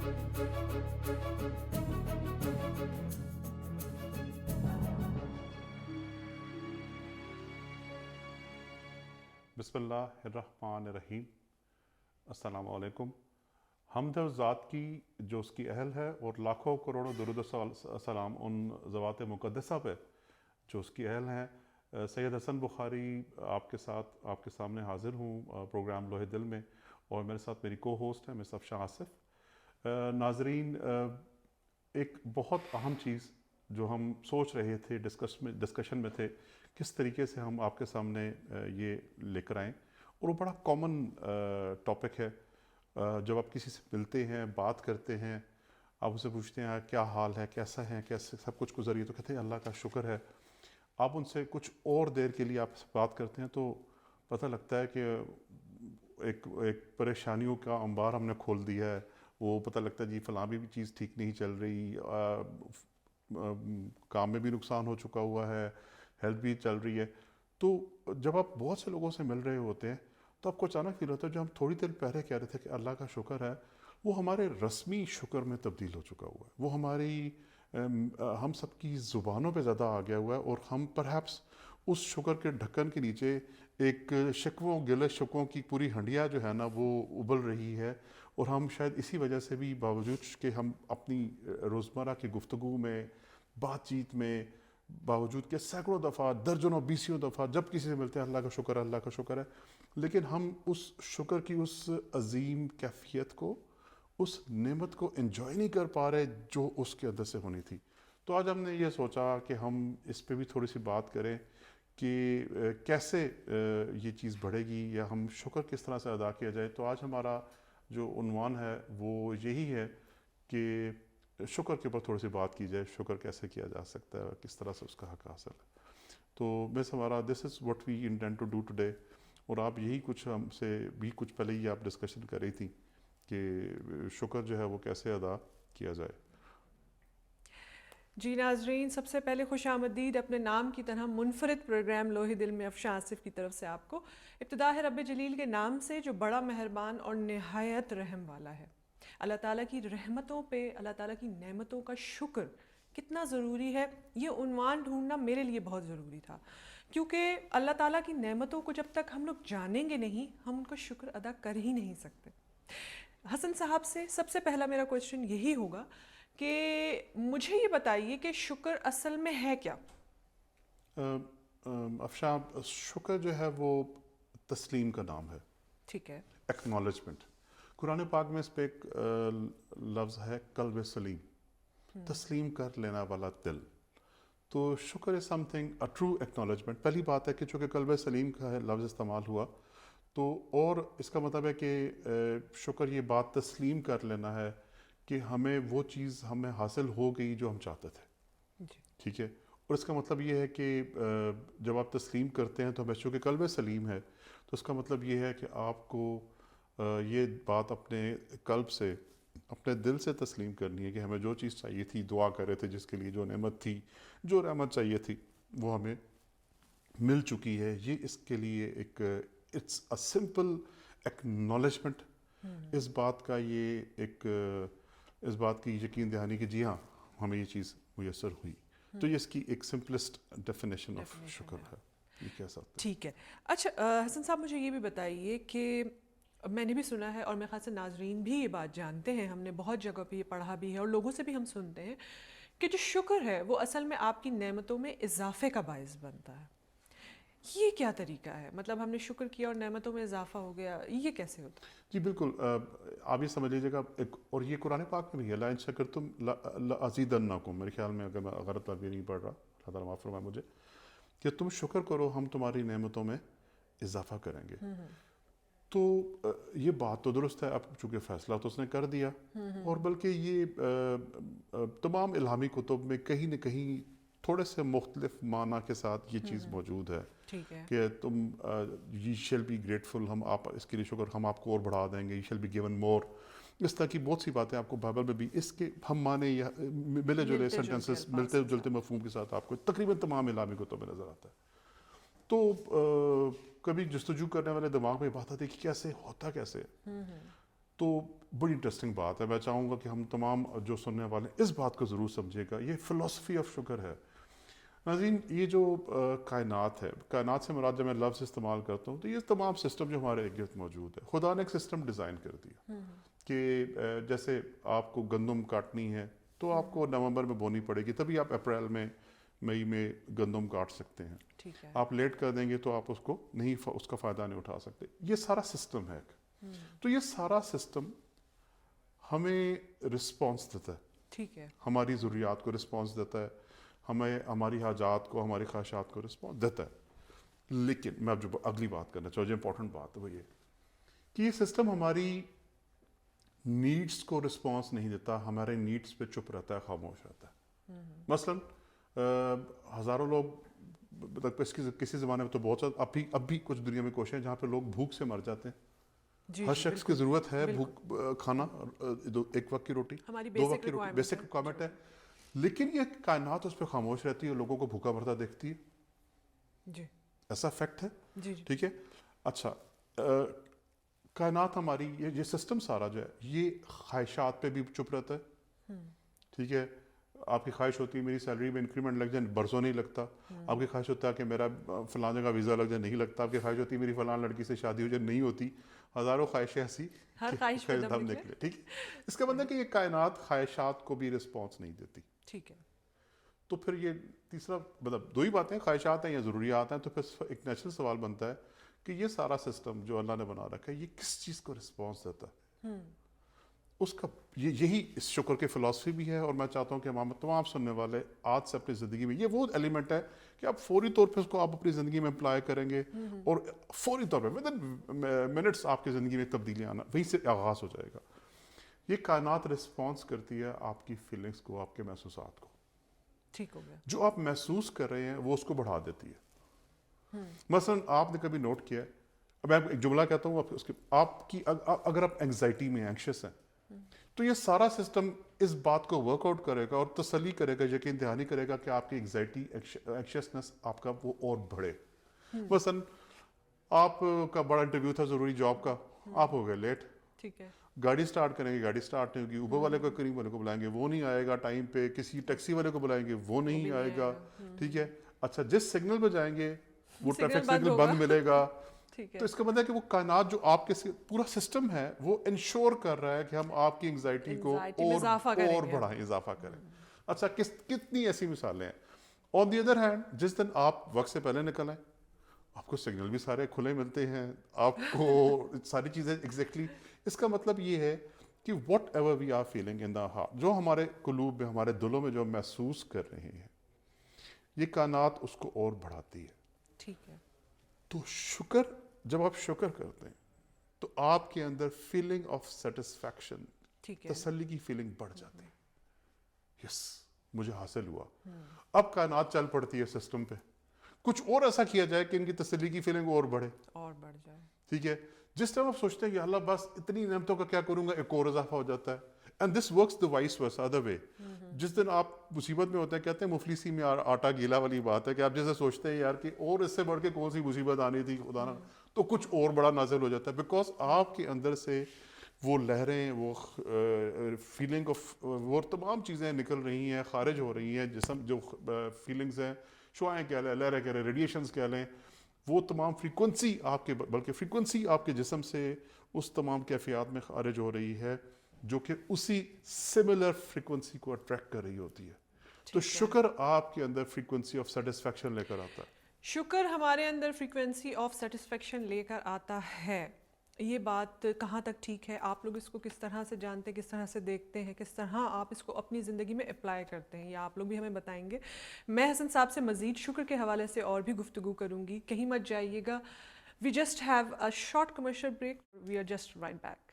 بسم اللہ الرحمن الرحیم. السلام علیکم. حمد ذات کی جو اس کی اہل ہے، اور لاکھوں کروڑوں درود و سلام ان ذوات مقدسہ پہ جو اس کی اہل ہیں. سید حسن بخاری آپ کے ساتھ آپ کے سامنے حاضر ہوں پروگرام لوح دل میں، اور میرے ساتھ میری کو ہوسٹ ہے مس افشاں آصف. ناظرین، ایک بہت اہم چیز جو ہم سوچ رہے تھے، ڈسکشن میں تھے کس طریقے سے ہم آپ کے سامنے یہ لے کر آئیں، اور وہ بڑا کامن ٹاپک ہے. جب آپ کسی سے ملتے ہیں، بات کرتے ہیں، آپ اسے پوچھتے ہیں کیا حال ہے، کیسا ہے، کیسے سب کچھ گزری ہے، تو کہتے ہیں اللہ کا شکر ہے. آپ ان سے کچھ اور دیر کے لیے آپ سے بات کرتے ہیں تو پتہ لگتا ہے کہ ایک پریشانیوں کا انبار ہم نے کھول دیا ہے. وہ پتہ لگتا ہے جی فلاں بھی چیز ٹھیک نہیں چل رہی، کام میں بھی نقصان ہو چکا ہوا ہے، ہیلتھ بھی چل رہی ہے. تو جب آپ بہت سے لوگوں سے مل رہے ہوتے ہیں تو آپ کو اچانک فیل ہوتا ہے جو ہم تھوڑی دیر پہلے کہہ رہے تھے کہ اللہ کا شکر ہے، وہ ہمارے رسمی شکر میں تبدیل ہو چکا ہوا ہے. وہ ہم سب کی زبانوں پہ زیادہ آ گیا ہوا ہے، اور ہم پرہیپس اس شکر کے ڈھکن کے نیچے ایک شکووں گلے شکووں کی پوری ہنڈیا جو ہے نا وہ ابل رہی ہے. اور ہم شاید اسی وجہ سے بھی، باوجود کہ ہم اپنی روزمرہ کی گفتگو میں، بات چیت میں، باوجود کہ سینکڑوں دفعہ، درجنوں بیسیوں دفعہ جب کسی سے ملتے ہیں اللہ کا شکر ہے، اللہ کا شکر ہے، لیکن ہم اس شکر کی اس عظیم کیفیت کو، اس نعمت کو انجوائے نہیں کر پا رہے جو اس کے اندر سے ہونی تھی. تو آج ہم نے یہ سوچا کہ ہم اس پہ بھی تھوڑی سی بات کریں کہ کیسے یہ چیز بڑھے گی، یا ہم شکر کس طرح سے ادا کیا جائے. تو آج ہمارا جو عنوان ہے وہ یہی ہے کہ شکر کے اوپر تھوڑی سی بات کی جائے. شکر کیسے کیا جا سکتا ہے اور کس طرح سے اس کا حق حاصل ہے. تو بس ہمارا this is what we intend to do today. اور آپ یہی کچھ ہم سے بھی کچھ پہلے ہی آپ ڈسکشن کر رہی تھیں کہ شکر جو ہے وہ کیسے ادا کیا جائے. جی ناظرین، سب سے پہلے خوش آمدید اپنے نام کی طرح منفرد پروگرام لوح دل میں افشاں آصف کی طرف سے آپ کو. ابتدا ہے رب جلیل کے نام سے جو بڑا مہربان اور نہایت رحم والا ہے. اللہ تعالیٰ کی رحمتوں پہ، اللہ تعالیٰ کی نعمتوں کا شکر کتنا ضروری ہے، یہ عنوان ڈھونڈنا میرے لیے بہت ضروری تھا، کیونکہ اللہ تعالیٰ کی نعمتوں کو جب تک ہم لوگ جانیں گے نہیں، ہم ان کا شکر ادا کر ہی نہیں سکتے. حسن صاحب سے سب سے پہلا میرا کویسچن یہی ہوگا کہ مجھے یہ بتائیے کہ شکر اصل میں ہے کیا؟ افشاں، شکر جو ہے وہ تسلیم کا نام ہے. ٹھیک ہے. ایکنالجمنٹ. قرآن پاک میں اس پہ ایک لفظ ہے قلب سلیم، تسلیم کر لینا والا دل. تو شکر is something a true acknowledgement. پہلی بات ہے کہ چونکہ قلب سلیم کا ہے لفظ استعمال ہوا، تو اور اس کا مطلب ہے کہ شکر یہ بات تسلیم کر لینا ہے کہ ہمیں وہ چیز ہمیں حاصل ہو گئی جو ہم چاہتے تھے. جی. ٹھیک ہے. اور اس کا مطلب یہ ہے کہ جب آپ تسلیم کرتے ہیں تو ہمیں چونکہ قلب سلیم ہے، تو اس کا مطلب یہ ہے کہ آپ کو یہ بات اپنے قلب سے، اپنے دل سے تسلیم کرنی ہے کہ ہمیں جو چیز چاہیے تھی، دعا کر رہے تھے جس کے لیے، جو نعمت تھی، جو رحمت چاہیے تھی، وہ ہمیں مل چکی ہے. یہ اس کے لیے ایک اٹس اے سمپل ایکنالجمنٹ اس بات کا، یہ ایک اس بات کی یقین دہانی کہ جی ہاں ہمیں یہ چیز میسر ہوئی. تو یہ اس کی ایک سمپلسٹ ڈیفینیشن آف شکر ہے، یہ کہہ سکتے ہیں. ٹھیک ہے. اچھا حسن صاحب، مجھے یہ بھی بتائیے کہ میں نے بھی سنا ہے، اور میرے خیال سے ناظرین بھی یہ بات جانتے ہیں، ہم نے بہت جگہ پہ یہ پڑھا بھی ہے اور لوگوں سے بھی ہم سنتے ہیں کہ جو شکر ہے وہ اصل میں آپ کی نعمتوں میں اضافے کا باعث بنتا ہے. یہ کیا طریقہ ہے؟ مطلب ہم نے شکر کیا اور نعمتوں میں اضافہ ہو گیا، یہ کیسے ہوتا ہے؟ جی بالکل. آپ یہ سمجھ لیجیے گا ایک، اور یہ قرآن پاک میں بھی ہے، لَإِن شَكَرْتُمْ لَأَزِيدَنَّكُمْ. میرے خیال میں اگر میں غلط لفظ نہیں پڑھ رہا، اللہ تعالیٰ معاف فرمائے مجھے، کہ تم شکر کرو ہم تمہاری نعمتوں میں اضافہ کریں گے. تو یہ بات تو درست ہے. اب چونکہ فیصلہ تو اس نے کر دیا، اور بلکہ یہ تمام الہامی کتب میں کہیں نہ کہیں تھوڑے سے مختلف معنی کے ساتھ یہ چیز موجود ہے کہ تم یو شیل بی گریٹفل، ہم آپ اس کے لیے شکر، ہم آپ کو اور بڑھا دیں گے، یو شیل بی گیون مور. اس طرح کی بہت سی باتیں آپ کو بائبل میں بھی اس کے ہم معنی یا ملے جلے سینٹنسز، ملتے جلتے مفہوم کے ساتھ آپ کو تقریباً تمام الہامی کتب میں نظر آتا ہے. تو کبھی جستجو کرنے والے دماغ میں بات آتی ہے کہ کیسے ہوتا، کیسے. تو بڑی انٹرسٹنگ بات ہے. میں چاہوں گا کہ ہم تمام جو سننے والے اس بات کو ضرور سمجھے گا. یہ فلسفی آف شکر ہے. ناظرین, یہ جو کائنات ہے, کائنات سے مراد جب میں لفظ استعمال کرتا ہوں تو یہ تمام سسٹم جو ہمارے ارد گرد موجود ہے, خدا نے ایک سسٹم ڈیزائن کر دیا کہ جیسے آپ کو گندم کاٹنی ہے تو آپ کو نومبر میں بونی پڑے گی, تبھی آپ اپریل میں مئی میں گندم کاٹ سکتے ہیں. آپ لیٹ کر دیں گے تو آپ اس کو نہیں, اس کا فائدہ نہیں اٹھا سکتے. یہ سارا سسٹم ہے. تو یہ سارا سسٹم ہمیں رسپانس دیتا ہے, ٹھیک ہے, ہماری ضروریات کو رسپانس دیتا ہے, ہمیں ہماری حاجات کو, ہماری خواہشات کو رسپانس دیتا ہے. لیکن میں اب جو اگلی بات کرنا چاہوں, جو امپورٹنٹ بات ہے وہ یہ کہ یہ سسٹم ہماری نیڈس کو رسپانس نہیں دیتا, ہمارے نیڈس پہ چپ رہتا ہے, خاموش رہتا ہے. مثلاً ہزاروں لوگ کسی زمانے میں تو بہت سارے, اب بھی کچھ دنیا میں کوششیں جہاں پہ لوگ بھوک سے مر جاتے ہیں. ہر شخص کی ضرورت ہے بھوک کھانا, ایک وقت کی روٹی, 2 وقت کی روٹی بیسک ریکوائرمنٹ ہے. لیکن یہ کائنات اس پہ خاموش رہتی ہے اور لوگوں کو بھوکا مرتا دیکھتی ہے. جی, ایسا فیکٹ ہے. جی, ٹھیک ہے. اچھا, کائنات ہماری یہ سسٹم سارا جو ہے یہ خواہشات پہ بھی چپ رہتا ہے. ٹھیک ہے. آپ کی خواہش ہوتی ہے میری سیلری میں انکریمنٹ لگ جائے, برسوں نہیں لگتا. آپ کی خواہش ہوتا ہے کہ میرا فلاں جگہ ویزا لگ جائے, نہیں لگتا. آپ کی خواہش ہوتی ہے میری فلاں لڑکی سے شادی ہو جائے, نہیں ہوتی. ہزاروں خواہشیں ایسی ہر خواہش پہ دم نکلے. ٹھیک ہے. اس کا مطلب کہ یہ کائنات خواہشات کو بھی رسپانس نہیں دیتی. ٹھیک ہے. تو پھر یہ تیسرا, مطلب 2 ہی باتیں, خواہشات ہیں یا ضروریات ہیں. تو پھر ایک نیچرل سوال بنتا ہے کہ یہ سارا سسٹم جو اللہ نے بنا رکھا ہے یہ کس چیز کو رسپانس دیتا ہے. اس کا یہی اس شکر کی فلسفی بھی ہے. اور میں چاہتا ہوں کہ ہم تمام سننے والے آج سے اپنی زندگی میں, یہ وہ ایلیمنٹ ہے کہ آپ فوری طور پہ اس کو آپ اپنی زندگی میں اپلائی کریں گے اور فوری طور پہ ود ان منٹس آپ کی زندگی میں تبدیلی آنا وہیں سے آغاز ہو جائے گا. یہ کائنات رسپانس کرتی ہے آپ کی فیلنگس کو, آپ کے محسوسات کو. ٹھیک ہو گیا. جو آپ محسوس کر رہے ہیں وہ اس کو بڑھا دیتی ہے. مثلاً آپ نے کبھی نوٹ کیا ہے, اب میں ایک جملہ کہتا ہوں, آپ کی اگر آپ اینگزائٹی میں اینکشس ہیں تو یہ سارا سسٹم اس بات کو ورک آؤٹ کرے گا اور تسلی کرے گا, یقین دہانی کرے گا کہ آپ کی اینگزائٹی, اینکشسنس آپ کا وہ اور بڑھے. مثلاً آپ کا بڑا انٹرویو تھا ضروری جاب کا, آپ ہو گئے لیٹ. ٹھیک ہے. گاڑی سٹارٹ کریں گے, گاڑی سٹارٹ نہیں ہوگی. اوبر والے کو, کریم والے کو بلائیں گے, وہ نہیں آئے گا ٹائم پہ. کسی ٹیکسی والے کو بلائیں گے, وہ نہیں آئے گا. ٹھیک ہے. اچھا, جس سگنل پہ جائیں گے وہ ٹریفک سگنل بند ملے گا. تو اس کا مطلب ہے کہ وہ کائنات جو آپ کے پورا سسٹم ہے وہ انشور کر رہا ہے کہ ہم آپ کی انگزائٹی کو اور بڑھائیں, اضافہ کریں. اچھا, کتنی ایسی مثالیں ہیں. آن دی ادر ہینڈ, جس دن آپ وقت سے پہلے نکل آئیں, آپ کو سگنل بھی سارے کھلے ملتے ہیں, آپ کو ساری چیزیں ایگزیکٹلی. اس کا مطلب یہ ہے کہ whatever we are feeling in the heart, جو ہمارے قلوب میں, ہمارے دلوں میں جو محسوس کر رہے ہیں, یہ کائنات اس کو اور بڑھاتی ہے. ٹھیک ہے. تو شکر, جب آپ شکر کرتے ہیں تو آپ کے اندر فیلنگ آف سیٹسفیکشن, تسلی کی فیلنگ بڑھ جاتی ہے. یس, مجھے حاصل ہوا. اب کائنات چل پڑتی ہے سسٹم پہ, کچھ اور ایسا کیا جائے کہ ان کی تسلی کی فیلنگ اور بڑھے, اور بڑھ جائے. ٹھیک ہے. جس ٹائم آپ سوچتے ہیں کہ اللہ بس اتنی نعمتوں کا کیا کروں گا, ایک اور اضافہ ہو جاتا ہے. And this works the vice versa, other way. جس دن آپ مصیبت میں ہوتے ہیں, کہتے ہیں مفلسی میں آٹا گیلا والی بات ہے کہ آپ جیسے سوچتے ہیں یار کہ اور اس سے بڑھ کے کون سی مصیبت آنی تھی خدا نہ, تو کچھ اور بڑا نازل ہو جاتا ہے. بیکاز آپ کے اندر سے وہ لہریں, وہ فیلنگ آف, وہ تمام چیزیں نکل رہی ہیں, خارج ہو رہی ہیں. جسم جو فیلنگز ہیں, شعائیں کہہ لیں, لہریں کہہ لیں, ریڈیشنز کہہ لیں, وہ تمام فریکوینسی آپ کے, بلکہ فریکوینسی آپ کے جسم سے اس تمام کیفیات میں خارج ہو رہی ہے جو کہ اسی سملر فریکوینسی کو اٹریکٹ کر رہی ہوتی ہے. تو شکر آپ کے اندر فریکوینسی آف سیٹسفیکشن لے کر آتا ہے. شکر ہمارے اندر فریکوینسی آف سیٹسفیکشن لے کر آتا ہے. یہ بات کہاں تک ٹھیک ہے؟ آپ لوگ اس کو کس طرح سے جانتے ہیں, کس طرح سے دیکھتے ہیں, کس طرح آپ اس کو اپنی زندگی میں اپلائی کرتے ہیں, یا آپ لوگ بھی ہمیں بتائیں گے. میں حسن صاحب سے مزید شکر کے حوالے سے اور بھی گفتگو کروں گی, کہیں مت جائیے گا. We just have a short commercial break, we are just right back.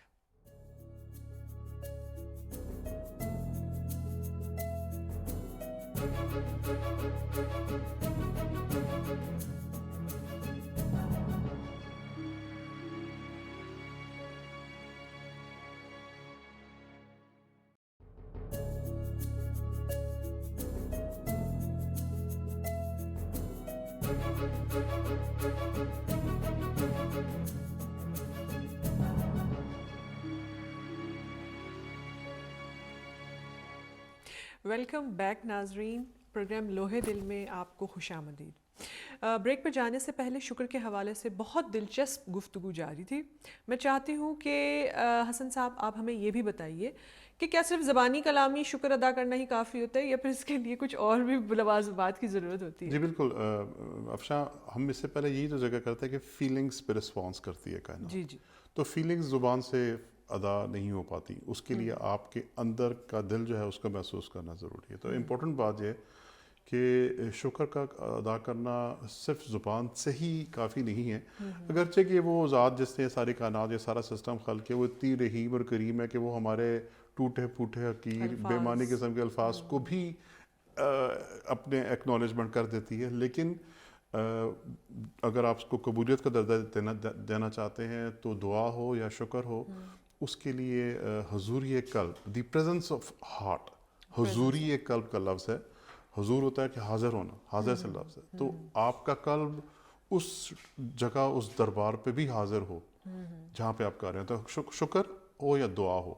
Welcome back ناظرین، پروگرام لوہے دل میں آپ کو خوش آمدید۔ بریک پر جانے سے پہلے شکر کے حوالے سے بہت دلچسپ گفتگو جاری تھی۔ میں چاہتی ہوں کہ حسن صاحب آپ ہمیں یہ بھی بتائیے کہ کیا صرف زبانی کلامی شکر ادا کرنا ہی کافی ہوتا ہے یا پھر اس کے لیے کچھ اور بھی لوازمات کی ضرورت ہوتی ہے؟ جی بالکل افشاں، ہم اس سے پہلے یہی تو ذکر کرتے ہیں کہ فیلنگس پہ رسپانس کرتی ہے کائنات۔ جی جی، تو فیلنگس زبان سے ادا نہیں ہو پاتی، اس کے لیے آپ کے اندر کا دل جو ہے اس کو محسوس کرنا ضروری ہے۔ تو امپورٹنٹ بات یہ ہے کہ شکر کا ادا کرنا صرف زبان سے ہی کافی نہیں ہے، اگرچہ کہ وہ ذات جس نے ساری کائنات، یہ سارا سسٹم خلق کیا، وہ اتنی رحیم اور کریم ہے کہ وہ ہمارے ٹوٹے پھوٹے حقیر بے معنی قسم کے الفاظ کو بھی اپنے ایکنالجمنٹ کر دیتی ہے، لیکن اگر آپ اس کو قبولیت کا درجہ دینا چاہتے ہیں تو دعا ہو یا شکر ہو، اس کے لیے حضوری قلب، دی پریزنس آف ہارٹ، حضوری قلب کا لفظ ہے۔ حضور ہوتا ہے کہ حاضر ہونا، حاضر سے لفظ ہے، تو آپ کا قلب اس جگہ، اس دربار پہ بھی حاضر ہو جہاں پہ آپ کر رہے ہیں۔ تو شکر ہو یا دعا ہو،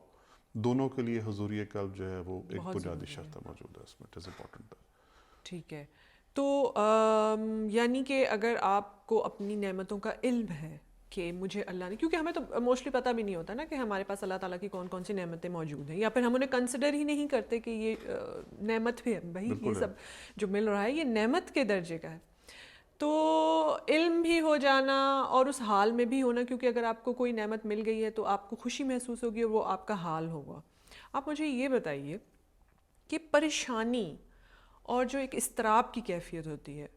دونوں کے لیے حضوری قلب جو ہے وہ ایک بنیادی شرط موجود ہے اس میں، اٹ از امپورٹنٹ۔ ٹھیک ہے، تو یعنی کہ اگر آپ کو اپنی نعمتوں کا علم ہے کہ مجھے اللہ نے، کیونکہ ہمیں تو موسٹلی پتہ بھی نہیں ہوتا نا کہ ہمارے پاس اللہ تعالیٰ کی کون کون سی نعمتیں موجود ہیں، یا پھر ہم انہیں کنسیڈر ہی نہیں کرتے کہ یہ نعمت بھی ہے، بھائی یہ سب جو مل رہا ہے یہ نعمت کے درجے کا ہے۔ تو علم بھی ہو جانا اور اس حال میں بھی ہونا، کیونکہ اگر آپ کو کوئی نعمت مل گئی ہے تو آپ کو خوشی محسوس ہوگی اور وہ آپ کا حال ہوگا۔ آپ مجھے یہ بتائیے کہ پریشانی اور جو ایک اضطراب کی کیفیت ہوتی ہے،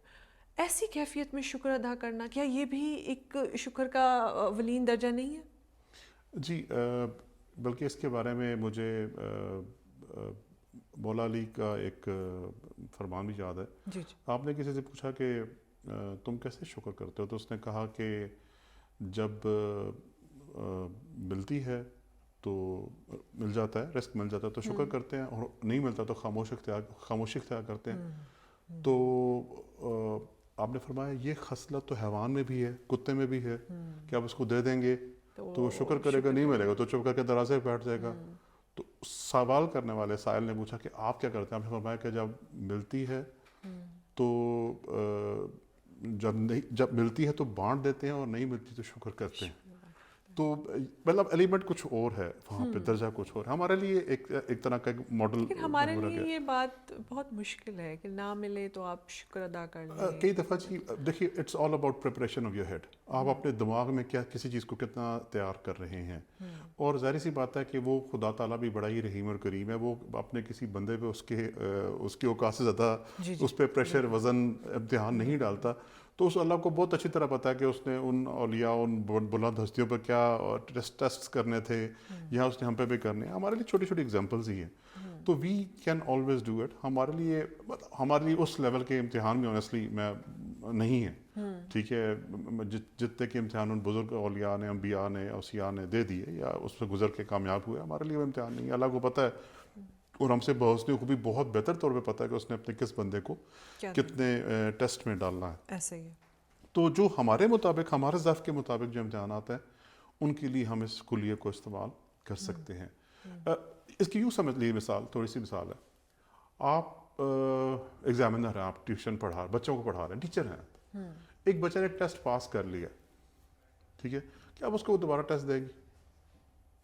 ایسی کیفیت میں شکر ادا کرنا، کیا یہ بھی ایک شکر کا اولین درجہ نہیں ہے؟ جی بلکہ اس کے بارے میں مجھے مولا علی کا ایک فرمان بھی یاد ہے۔ جی جی، آپ نے کسی سے پوچھا کہ تم کیسے شکر کرتے ہو، تو اس نے کہا کہ جب ملتی ہے تو مل جاتا ہے، رزق مل جاتا ہے تو شکر کرتے ہیں، اور نہیں ملتا تو خاموشی اختیار کرتے ہیں۔ تو آپ نے فرمایا یہ خصلت تو حیوان میں بھی ہے، کتے میں بھی ہے، کہ آپ اس کو دے دیں گے تو وہ شکر کرے گا، نہیں ملے گا تو چپ کر کے دروازے پہ بیٹھ جائے گا۔ تو سوال کرنے والے سائل نے پوچھا کہ آپ کیا کرتے ہیں؟ آپ نے فرمایا کہ جب ملتی ہے تو جب ملتی ہے تو بانٹ دیتے ہیں، اور نہیں ملتی تو شکر کرتے ہیں۔ تو مطلب ایلیمنٹ کچھ اور ہے وہاں پہ، درجہ کچھ اور ہے ہمارے لیے، ایک طرح کا ماڈل۔ لیکن ہمارے لیے یہ بات بہت مشکل ہے کہ نہ ملے تو آپ شکر ادا کر لیں۔ کئی دفعہ جی دیکھیے، it's all about preparation of your head, آپ اپنے دماغ میں کیا کسی چیز کو کتنا تیار کر رہے ہیں۔ اور ظاہر سی بات ہے کہ وہ خدا تعالیٰ بھی بڑا ہی رحیم اور کریم ہے، وہ اپنے کسی بندے پہ اس کے اوقات سے زیادہ اس پہ پریشر، وزن، امتحان نہیں ڈالتا۔ تو اس اللہ کو بہت اچھی طرح پتہ ہے کہ اس نے ان اولیاء، ان بلند ہستیوں پہ کیا ٹیسٹ کرنے تھے، یا اس نے ہم پہ بھی کرنے ہیں۔ ہمارے لیے چھوٹی چھوٹی ایگزامپلز ہی ہیں، تو we can always do it. ہمارے لیے اس لیول کے امتحان بھی آنیسٹلی میں نہیں ہے، ٹھیک ہے، جتنے کے امتحان ان بزرگ اولیاء نے، انبیاء نے، اوصیاء نے دے دیے یا اس پہ گزر کے کامیاب ہوئے، ہمارے لیے وہ امتحان نہیں ہے۔ اللہ کو پتہ ہے، اور ہم سے بحث کو بھی بہت بہتر طور پہ پتہ ہے کہ اس نے اپنے کس بندے کو کتنے ٹیسٹ میں ڈالنا ہے۔ ایسا ہی ہے۔ تو جو ہمارے مطابق، ہمارے ضعف کے مطابق جو امتحانات ہیں، ان کے لیے ہم اس کلیے کو استعمال کر سکتے ہیں۔ اس کی یوں سمجھ لیجیے، مثال، تھوڑی سی مثال ہے، آپ ایگزامنر ہیں، آپ ٹیوشن بچوں کو پڑھا رہے ہیں، ٹیچر ہیں، ایک بچے نے ٹیسٹ پاس کر لیا، ٹھیک ہے، کیا آپ اس کو دوبارہ ٹیسٹ دے گی؟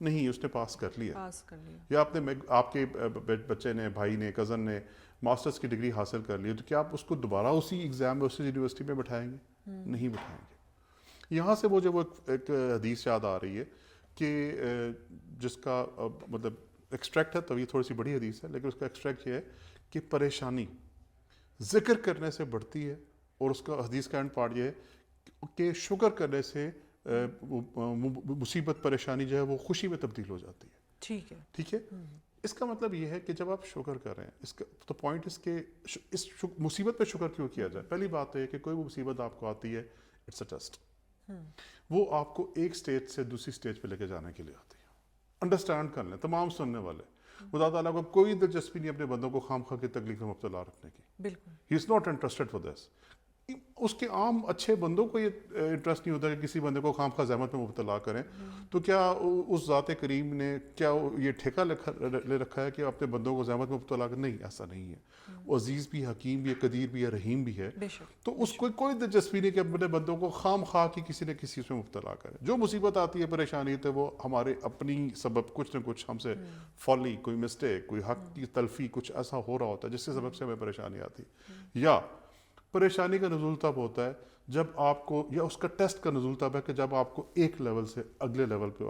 نہیں، اس نے پاس کر لیا۔ یا آپ کے بچے نے، بھائی نے، کزن نے ماسٹرز کی ڈگری حاصل کر لی، تو کیا آپ اس کو دوبارہ اسی ایگزام میں، اسی یونیورسٹی میں بٹھائیں گے؟ نہیں بٹھائیں گے۔ یہاں سے مجھے وہ ایک حدیث یاد آ رہی ہے کہ جس کا مطلب ایکسٹریکٹ ہے، تو یہ تھوڑی سی بڑی حدیث ہے، لیکن اس کا ایکسٹریکٹ یہ ہے کہ پریشانی ذکر کرنے سے بڑھتی ہے، اور اس کا حدیث کا اینڈ پارٹ یہ ہے کہ شکر کرنے سے مصیبت، پریشانی جو ہے وہ خوشی میں تبدیل ہو جاتی ہے۔ ٹھیک ہے، اس کا مطلب یہ ہے کہ جب آپ شکر کر رہے ہیں، اس کا تو پوائنٹ اس کے اس مصیبت پہ شکر کیوں کیا جائے؟ پہلی بات تو یہ کہ کوئی بھی مصیبت آپ کو آتی ہے، اٹس اے ٹیسٹ، وہ آپ کو ایک اسٹیج سے دوسری اسٹیج پہ لے کے جانے کے لیے آتی ہے۔ انڈرسٹینڈ کر لیں تمام سننے والے، خدا تعالیٰ کو کوئی دلچسپی نہیں اپنے بندوں کو خام خواہ کی تکلیف میں مبتلا رکھنے کی۔ بالکل، he is not interested for this. اس کے عام اچھے بندوں کو یہ انٹرسٹ نہیں ہوتا کہ کسی بندے کو خام خواہ زحمت میں مبتلا کریں. تو کیا اس ذات کریم نے کیا یہ ٹھیکہ لے رکھا ہے کہ اپنے بندوں کو زحمت میں مبتلا کریں؟ نہیں، ایسا نہیں ہے. وہ عزیز بھی، حکیم بھی ہے، قدیر بھی ہے، رحیم بھی ہے. تو اس کو کوئی دلچسپی نہیں کہ اپنے بندوں کو خام خواہ کی کسی نہ کسی اس میں مبتلا کرے. جو مصیبت آتی ہے، پریشانی تو وہ ہمارے اپنی سبب کچھ نہ کچھ ہم سے فالی، کوئی مسٹیک، کوئی حق کی تلفی، کچھ ایسا ہو رہا ہوتا ہے جس کے سبب سے ہمیں پریشانی آتی. یا پریشانی کا نزول تب ہوتا ہے جب آپ کو، یا اس کا ٹیسٹ کا نزول تب ہے کہ جب آپ کو ایک لیول سے اگلے لیول پہ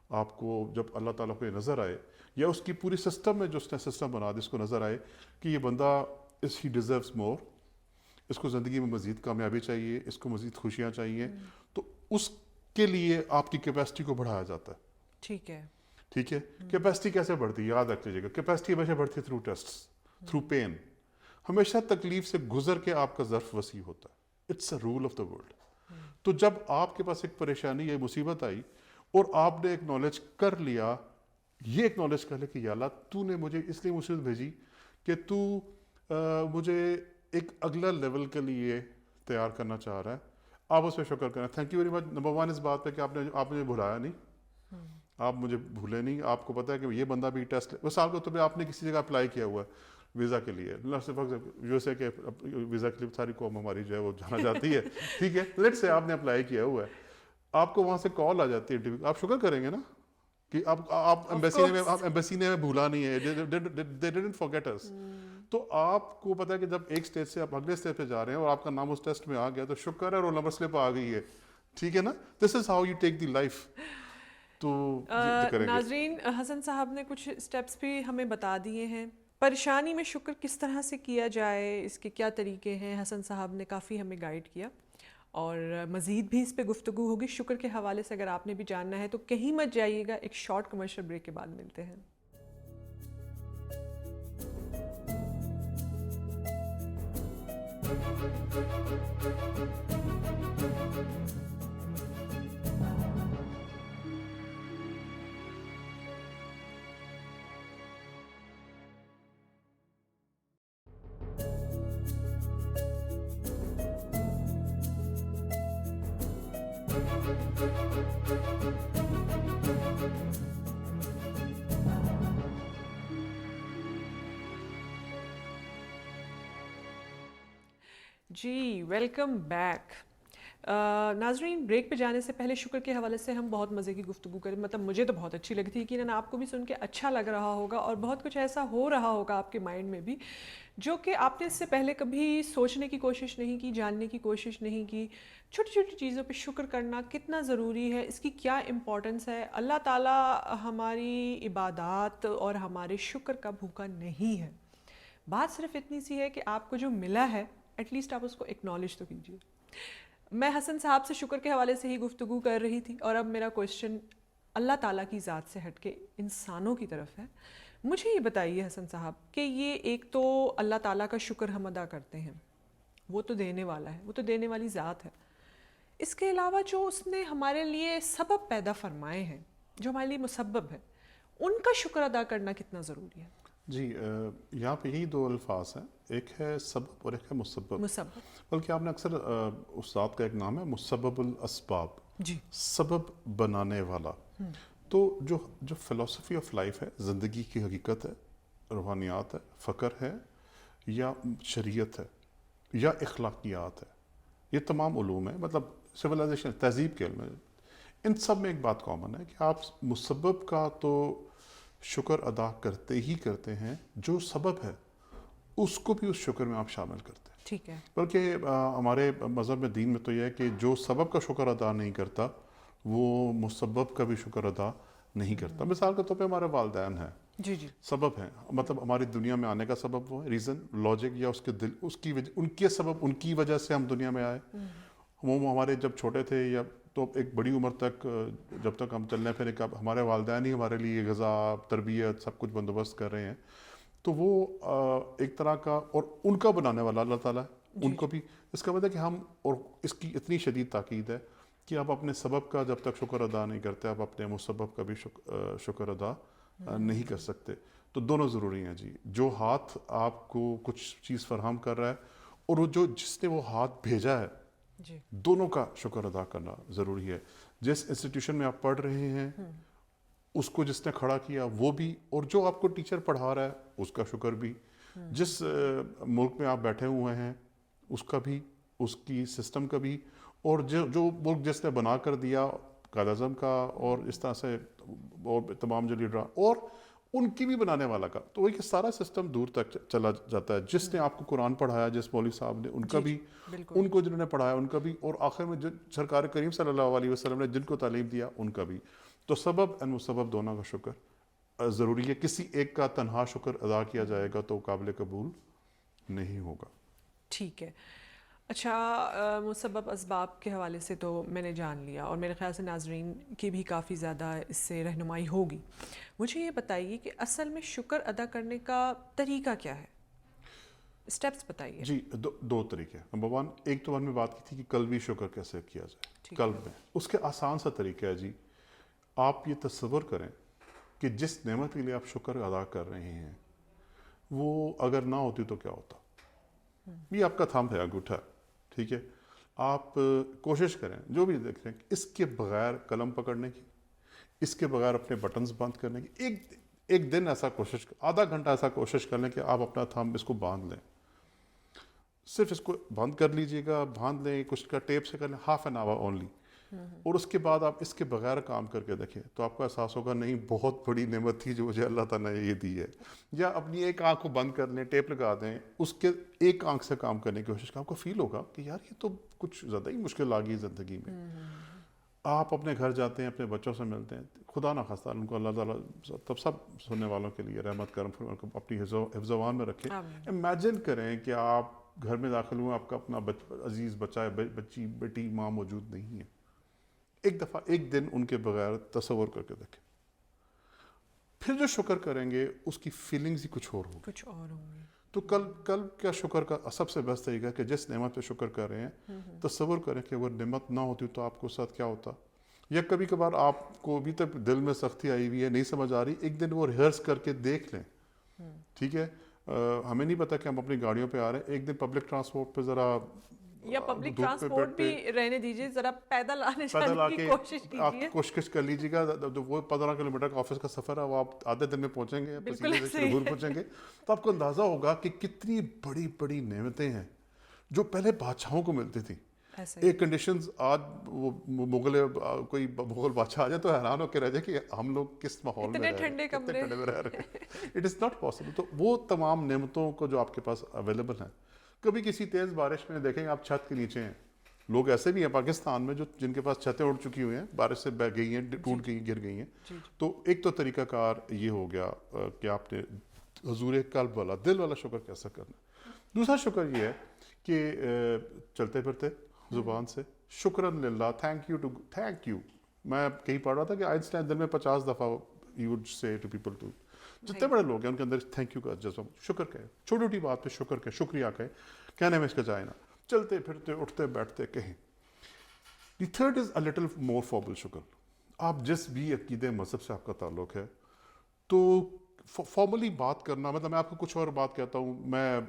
آپ کو جب اللہ تعالیٰ کو یہ نظر آئے، یا اس کی پوری سسٹم میں جو اس نے سسٹم بنا دی اس کو نظر آئے کہ یہ بندہ ہی ڈیزروز مور، اس کو زندگی میں مزید کامیابی چاہیے، اس کو مزید خوشیاں چاہیے، تو اس کے لیے آپ کی کیپیسٹی کو بڑھایا جاتا ہے. ٹھیک ہے. کیپیسٹی کیسے بڑھتی ہے؟ یاد رکھ لیجیے گا، کیپیسٹی ہمیشہ بڑھتی ہے تھرو ٹیسٹس، تھرو پین. ہمیشہ تکلیف سے گزر کے آپ کا ظرف وسیع ہوتا ہے. It's a rule of the world. تو جب آپ کے پاس ایک پریشانی یا مصیبت آئی اور آپ نے ایکنالج کر لیا، یہ ایکنالج کر لیا کہ یا اللہ تو نے مجھے اس لیے مصیبت بھیجی کہ تو مجھے ایک اگلا لیول کے لیے تیار کرنا چاہ رہا ہے، آپ اس پہ شکر کریں. Thank you very much. Number 1 اس بات پہ کہ آپ مجھے بھلایا نہیں، آپ مجھے بھولے نہیں. آپ کو پتا ہے کہ یہ بندہ بھی ٹیسٹ، مثال کے طور پہ آپ نے کسی جگہ اپلائی کیا ہوا ہے ویزا کے لیے، یو ایس اے کے ویزا کے لیے ساری قوم ہماری جو ہے وہ جانا جاتی ہے، ٹھیک ہے. لیٹ سے آپ نے اپلائی کیا ہوا ہے، آپ کو وہاں سے کال آ جاتی ہے انٹرویو، آپ شکر کریں گے نا کہ آپ ایمبیسی نے ہمیں بھولا نہیں ہے، they didn't forget us. تو آپ کو پتا ہے کہ جب ایک اسٹیج سے آپ اگلے اسٹیج پہ جا رہے ہیں اور آپ کا نام اس ٹیسٹ میں آ گیا تو شکر ہے، رول نمبر سلپ آ گئی ہے، ٹھیک ہے نا. This is how you take the life. تو ناظرین، حسن صاحب نے کچھ اسٹیپس بھی ہمیں بتا دیے ہیں. پریشانی میں شکر کس طرح سے کیا جائے، اس کے کیا طریقے ہیں، حسن صاحب نے کافی ہمیں گائیڈ کیا، اور مزید بھی اس پہ گفتگو ہوگی شکر کے حوالے سے. اگر آپ نے بھی جاننا ہے تو کہیں مت جائیے گا، ایک شارٹ کمرشل بریک کے بعد ملتے ہیں. جی ویلکم بیک. ناظرین، بریک پہ جانے سے پہلے شکر کے حوالے سے ہم بہت مزے کی گفتگو کریں. مطلب مجھے تو بہت اچھی لگتی ہے، یقیناً آپ کو بھی سن کے اچھا لگ رہا ہوگا، اور بہت کچھ ایسا ہو رہا ہوگا آپ کے مائنڈ میں بھی جو کہ آپ نے اس سے پہلے کبھی سوچنے کی کوشش نہیں کی، جاننے کی کوشش نہیں کی. چھوٹی چھوٹی چیزوں پہ شکر کرنا کتنا ضروری ہے، اس کی کیا امپورٹنس ہے. اللہ تعالیٰ ہماری عبادات اور ہمارے شکر کا بھوکا نہیں ہے. بات صرف اتنی سی ہے کہ آپ کو جو ملا ہے ایٹ لیسٹ آپ اس کو اکنالج تو کیجیے. میں حسن صاحب سے شکر کے حوالے سے ہی گفتگو کر رہی تھی، اور اب میرا کویشچن اللہ تعالیٰ کی ذات سے ہٹ کے انسانوں کی طرف ہے. مجھے یہ بتائیے حسن صاحب کہ یہ ایک تو اللہ تعالیٰ کا شکر ہم ادا کرتے ہیں، وہ تو دینے والا ہے، وہ تو دینے والی ذات ہے. اس کے علاوہ جو اس نے ہمارے لیے سبب پیدا فرمائے ہیں، جو ہمارے لیے مسبب ہے، ان کا شکر ادا کرنا کتنا ضروری ہے؟ جی یہاں پہ یہی دو الفاظ ہیں، ایک ہے سبب اور ایک ہے مسبب. بلکہ آپ نے اکثر اس ذات کا ایک نام ہے مسبب الاسباب، جی، سبب بنانے والا. تو جو فلسفی آف لائف ہے، زندگی کی حقیقت ہے، روحانیات ہے، فقر ہے، یا شریعت ہے، یا اخلاقیات ہے، یہ تمام علوم ہیں، مطلب سویلائزیشن، تہذیب کے علم ہے. ان سب میں ایک بات کامن ہے کہ آپ مسبب کا تو شکر ادا کرتے ہی کرتے ہیں، جو سبب ہے اس کو بھی اس شکر میں آپ شامل کرتے ہیں. ٹھیک ہے. بلکہ ہمارے مذہب میں، دین میں تو یہ ہے کہ جو سبب کا شکر ادا نہیں کرتا وہ مسبب کا بھی شکر ادا نہیں کرتا. مثال کے طور پہ ہمارے والدین ہیں، جی جی، سبب ہیں، مطلب ہماری دنیا میں آنے کا سبب وہ ہے، ریزن، لاجک، یا اس کے دل، اس کی وجہ، ان کے سبب، ان کی وجہ سے ہم دنیا میں آئے. وہ ہمارے جب چھوٹے تھے یا تو ایک بڑی عمر تک، جب تک ہم چلنے پھرنے کا، ہمارے والدین ہی ہمارے لیے غذا، تربیت، سب کچھ بندوبست کر رہے ہیں. تو وہ ایک طرح کا، اور ان کا بنانے والا اللہ تعالیٰ ہے، ان کو بھی. اس کا مطلب ہے کہ ہم، اور اس کی اتنی شدید تاکید ہے کہ آپ اپنے سبب کا جب تک شکر ادا نہیں کرتے، آپ اپنے مسبب کا بھی شکر ادا نہیں کر سکتے. تو دونوں ضروری ہیں جی. جو ہاتھ آپ کو کچھ چیز فراہم کر رہا ہے اور وہ جو جس نے وہ ہاتھ بھیجا ہے جی دونوں کا شکر ادا کرنا ضروری ہے. جس انسٹیٹیوشن میں آپ پڑھ رہے ہیں اس کو جس نے کھڑا کیا وہ بھی, اور جو آپ کو ٹیچر پڑھا رہا ہے اس کا شکر بھی, جس ملک میں آپ بیٹھے ہوئے ہیں اس کا بھی, اس کی سسٹم کا بھی, اور جو ملک جس نے بنا کر دیا قائد اعظم کا, اور اس طرح سے اور تمام جو لیڈر اور ان کی بھی بنانے والا کا. تو یہ سارا سسٹم دور تک چلا جاتا ہے. جس نے آپ کو قرآن پڑھایا, جس مولوی صاحب نے, ان کا بھی, بالکل ان کو جنہوں نے پڑھایا ان کا بھی, اور آخر میں جو سرکار کریم صلی اللہ علیہ وسلم نے جن کو تعلیم دیا ان کا بھی. تو سبب اور مسبب دونوں کا شکر ضروری ہے. کسی ایک کا تنہا شکر ادا کیا جائے گا تو قابل قبول نہیں ہوگا. ٹھیک ہے. اچھا, مسبب اسباب کے حوالے سے تو میں نے جان لیا, اور میرے خیال سے ناظرین کی بھی کافی زیادہ اس سے رہنمائی ہوگی. مجھے یہ بتائیے کہ اصل میں شکر ادا کرنے کا طریقہ کیا ہے, اسٹیپس بتائیے. جی دو طریقے. نمبر 1, ایک تو ہم نے بات کی تھی کہ قلبی شکر کیسے کیا جائے قلب میں. اس کے آسان سا طریقہ ہے جی, آپ یہ تصور کریں کہ جس نعمت کے لیے آپ شکر ادا کر رہے ہیں وہ اگر نہ ہوتی تو کیا ہوتا. یہ آپ کا تھمب ہے, انگوٹھا, ٹھیک ہے. آپ کوشش کریں جو بھی دیکھ رہے ہیں اس کے بغیر قلم پکڑنے کی, اس کے بغیر اپنے بٹنز بند کرنے کی. ایک دن ایسا کوشش, آدھا گھنٹہ ایسا کوشش کر لیں کہ آپ اپنا تھمب اس کو باندھ لیں. صرف اس کو بند کر لیجئے گا, باندھ لیں, کچھ کا ٹیپ سے کر لیں, ہاف این آور اونلی. اور اس کے بعد آپ اس کے بغیر کام کر کے دیکھیں تو آپ کو احساس ہوگا نہیں بہت بڑی نعمت تھی جو مجھے اللہ تعالیٰ نے یہ دی ہے. یا اپنی ایک آنکھ کو بند کر لیں, ٹیپ لگا دیں, اس کے ایک آنکھ سے کام کرنے کی کوشش کریں, آپ کو فیل ہوگا کہ یار یہ تو کچھ زیادہ ہی مشکل آ گئی زندگی میں. آپ اپنے گھر جاتے ہیں, اپنے بچوں سے ملتے ہیں, خدا نہ خواستہ ان کو اللہ تعالیٰ تب سب سننے والوں کے لیے رحمت کرم اپنی حفظ و امان میں رکھے. امیجن کریں کہ آپ گھر میں داخل ہوئے, آپ کا اپنا عزیز بچہ ہے, بچی, بیٹی, ماں موجود نہیں ہے. ایک دفعہ ایک دن ان کے بغیر تصور کر کے دیکھیں. پھر جو شکر کریں گے اس کی فیلنگز ہی کچھ اور ہوگی. تو کل کا شکر کا سب سے بیسٹ طریقہ ہے کہ جس نعمت پہ شکر کر رہے ہیں تصور کریں کہ وہ نعمت نہ ہوتی تو آپ کو ساتھ کیا ہوتا. یا کبھی کبھار آپ کو ابھی تک دل میں سختی آئی ہوئی ہے, نہیں سمجھ آ رہی, ایک دن وہ ریہرس کر کے دیکھ لیں. ٹھیک ہے, ہمیں نہیں پتا کہ ہم اپنی گاڑیوں پہ آ رہے ہیں, ایک دن پبلک ٹرانسپورٹ پہ ذرا یا پبلک ٹرانسپورٹ بھی رہنے دیجیے, ذرا پیدل آنے پیدل آ جانے کی کے کوشش آپ کیجیے. کوشش کر لیجیے گا. وہ 15 کلومیٹر کا آفس کا سفر ہے, وہ آپ آدھے دن میں پہنچیں گے, پسینے سے ضرور پہنچیں گے. تو آپ کو اندازہ ہوگا کہ کتنی بڑی بڑی نعمتیں ہیں جو پہلے بادشاہوں کو ملتی تھیں. ایک کنڈیشنز آج وہ کوئی مغل بادشاہ آ جائے تو حیران ہو کے رہ جائے کہ ہم لوگ کس ماحول میں رہ رہے ہیں, کتنے ٹھنڈے میں رہ رہے ہیں. It is not possible. تو وہ تمام نعمتوں کو جو آپ کے پاس اویلیبل ہیں, کبھی کسی تیز بارش میں دیکھیں آپ چھت کے نیچے ہیں, لوگ ایسے بھی ہیں پاکستان میں جو جن کے پاس چھتیں اڑ چکی ہوئی ہیں, بارش سے بہ گئی ہیں, ٹوٹ گئی, گر گئی ہیں. تو ایک تو طریقہ کار یہ ہو گیا کہ آپ نے حضور قلب والا, دل والا شکر کیسا کرنا. دوسرا شکر یہ ہے کہ چلتے پھرتے زبان سے شکرن للہ, تھینک یو. میں کہیں پڑھ رہا تھا کہ آئنسٹائن دن میں 50 دفعہ you would say to people to, جتنے بڑے لوگ ہیں ان کے اندر تھینک یو کا جذبہ, شکر کہیں, چھوٹی چھوٹی بات پہ شکر کہیں, شکریہ کہیں, کہنے میں اس کا جائے نہ, چلتے پھرتے اٹھتے بیٹھتے کہیں. The third is a little more formal شکر. آپ جس بھی عقیدے مذہب سے آپ کا تعلق ہے تو فارملی بات کرنا, مطلب میں آپ کو کچھ اور بات کہتا ہوں, میں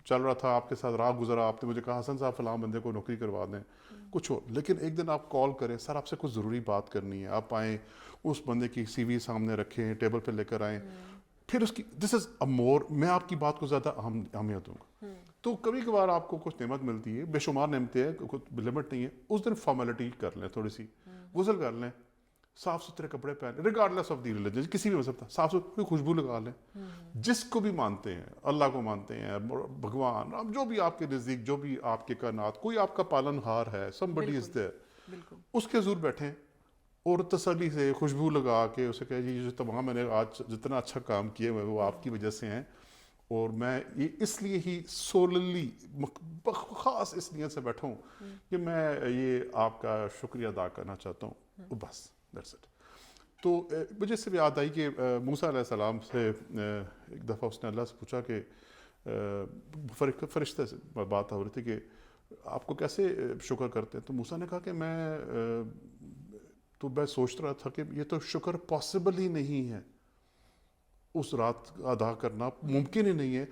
چل رہا تھا آپ کے ساتھ, راہ گزرا, آپ نے مجھے کہا حسن صاحب فلاں بندے کو نوکری کروا دیں, کچھ اور, لیکن ایک دن آپ کال کریں, سر آپ سے کچھ ضروری بات کرنی ہے, آپ آئیں, اس بندے کی سی وی سامنے رکھیں, ٹیبل پہ لے کر آئیں, پھر اس کی دس از اے مور, میں آپ کی بات کو زیادہ اہمیت دوں گا. تو کبھی کبھار آپ کو کچھ نعمت ملتی ہے, بے شمار نعمتیں ہیں, کچھ لمٹ نہیں ہے, اس دن فارمیلٹی کر لیں, تھوڑی سی غسل کر لیں, صاف ستھرے کپڑے پہن, ریگارڈلیس آف دی ریلیجن, کسی بھی مذہب تھا, صاف ستھری خوشبو لگا لیں, جس کو بھی مانتے ہیں, اللہ کو مانتے ہیں, بھگوان, اب جو بھی آپ کے نزدیک, جو بھی آپ کے کائنات, کوئی آپ کا پالن ہار ہے, somebody is there, اس کے حضور بیٹھیں اور تسلی سے خوشبو لگا کے اسے کہے جی جو تمام میں نے آج جتنا اچھا کام کیے ہوئے وہ آپ کی وجہ سے ہیں, اور میں یہ اس لیے ہی سوللی خاص اس نیت سے بیٹھا ہوں کہ میں یہ آپ کا شکریہ ادا کرنا چاہتا ہوں, بس دیٹس اٹ. تو مجھے اس سے بھی یاد آئی کہ موسیٰ علیہ السلام سے ایک دفعہ اس نے اللہ سے پوچھا کہ فرشتے سے بات ہو رہی تھی کہ آپ کو کیسے شکر کرتے ہیں, تو موسیٰ نے کہا کہ میں سوچ رہا تھا کہ یہ تو شکر پاسبل ہی نہیں ہے, اس رات ادا کرنا ممکن ہی نہیں ہے.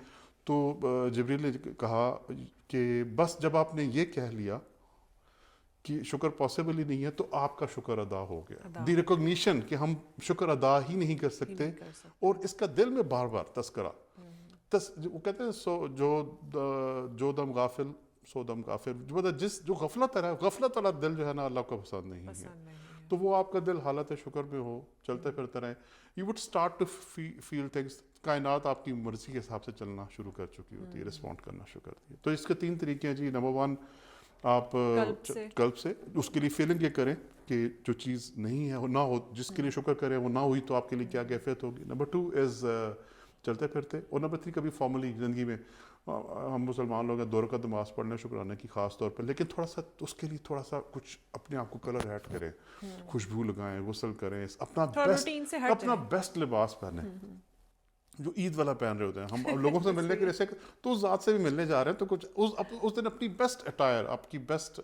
تو جبریل نے کہا کہ بس جب آپ نے یہ کہہ لیا کہ شکر پاسبل ہی نہیں ہے تو آپ کا شکر ادا ہو گیا. دی ریکوگنیشن کہ ہم شکر ادا ہی نہیں کر سکتے اور اس کا دل میں بار بار تذکرہ. وہ کہتے ہیں جو دم غافل سو دم کافر, جو غفلت ہے غفلت والا دل جو ہے نا اللہ کو پسند نہیں ہے. تو وہ آپ کا دل حالت شکر میں ہو, چلتے پھرتے رہیں, you would start to feel things. کائنات آپ کی مرضی کے حساب سے چلنا شروع کر چکی ہوتی ہے, رسپونڈ کرنا شروع کرتی ہے. تو اس کے 3 طریقے ہیں جی. نمبر 1 آپ قلب سے اس کے لیے فیلنگ یہ کریں کہ جو چیز نہیں ہے نہ ہو, جس کے لیے شکر کریں وہ نہ ہوئی تو آپ کے لیے کیا کیفیت ہوگی. نمبر 2 از چلتے پھرتے. اور نمبر 3 کبھی فارملی زندگی میں ہم مسلمان لوگ ہیں 2 رکعت نماز پڑھنے شکرانے کی خاص طور پر, لیکن تھوڑا سا اس کے لیے تھوڑا سا کچھ اپنے آپ کو کلر ایڈ کریں, خوشبو لگائیں, غسل کریں, اپنا بیسٹ لباس پہنیں جو عید والا پہن رہے ہوتے ہیں. ہم لوگوں سے ملنے کے جیسے تو اس ذات سے بھی ملنے جا رہے ہیں تو کچھ اس دن اپنی بیسٹ اٹائر, آپ کی بیسٹ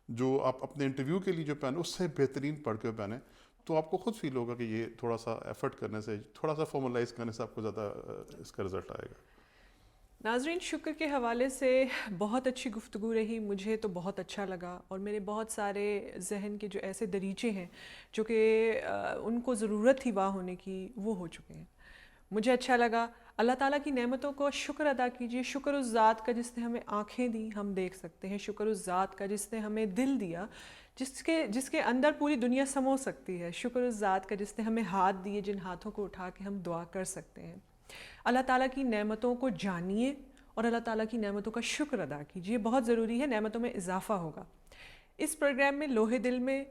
جو آپ اپنے انٹرویو کے لیے جو پہنے اس سے بہترین پڑھ کے پہنیں, تو آپ کو خود فیل ہوگا کہ یہ تھوڑا سا ایفرٹ کرنے سے, تھوڑا سا فارملائز کرنے سے آپ کو زیادہ اس کا رزلٹ آئے گا. ناظرین, شکر کے حوالے سے بہت اچھی گفتگو رہی, مجھے تو بہت اچھا لگا, اور میرے بہت سارے ذہن کے جو ایسے دریچے ہیں جو کہ ان کو ضرورت تھی واہ ہونے کی وہ ہو چکے ہیں. مجھے اچھا لگا. اللہ تعالیٰ کی نعمتوں کو شکر ادا کیجیے. شکر اس ذات کا جس نے ہمیں آنکھیں دی, ہم دیکھ سکتے ہیں. شکر اس ذات کا جس نے ہمیں دل دیا, جس کے اندر پوری دنیا سمو سکتی ہے. شکر اس ذات کا جس نے ہمیں ہاتھ دیے, جن ہاتھوں کو اٹھا کے ہم دعا کر سکتے ہیں. اللہ تعالیٰ کی نعمتوں کو جانیے اور اللہ تعالیٰ کی نعمتوں کا شکر ادا کیجیے. بہت ضروری ہے, نعمتوں میں اضافہ ہوگا. اس پروگرام میں لوہے دل میں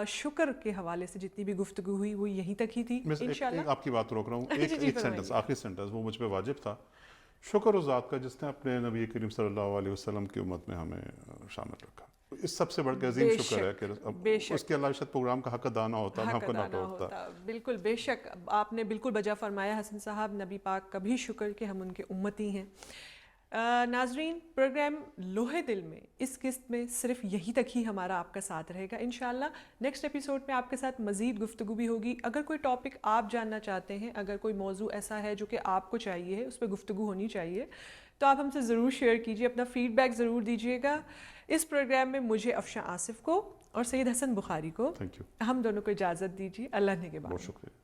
شکر کے حوالے سے جتنی بھی گفتگو ہوئی وہ یہیں تک ہی تھی. انشاءاللہ آپ کی بات روک رہا ہوں, ایک سینٹنس, آخری سینٹنس وہ مجھ پہ واجب تھا. شکر اس ذات کا جس نے اپنے نبی کریم صلی اللہ علیہ وسلم کی امت میں ہمیں شامل رکھا. اس سب سے بڑھ کے عظیم شکر ہے کہ اس کے علاوہ شاید پروگرام کا حق ادا نہ ہوتا, نہ کو نہ ہوتا. بالکل, بے شک آپ نے بالکل بجا فرمایا حسن صاحب. نبی پاک کا بھی شکر کہ ہم ان کے امتی ہیں. ناظرین, پروگرام لوہے دل میں اس قسط میں صرف یہی تک ہی ہمارا آپ کا ساتھ رہے گا. انشاءاللہ نیکسٹ ایپیسوڈ میں آپ کے ساتھ مزید گفتگو بھی ہوگی. اگر کوئی ٹاپک آپ جاننا چاہتے ہیں, اگر کوئی موضوع ایسا ہے جو کہ آپ کو چاہیے ہے, اس پہ گفتگو ہونی چاہیے, تو آپ ہم سے ضرور شیئر کیجیے, اپنا فیڈ بیک ضرور دیجیے گا. اس پروگرام میں مجھے افشاں آصف کو اور سید حسن بخاری کو ہم دونوں کو اجازت دیجیے. اللہ نے کے بعد. بہت شکریہ.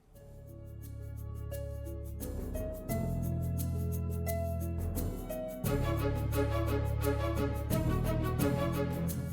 Thank you.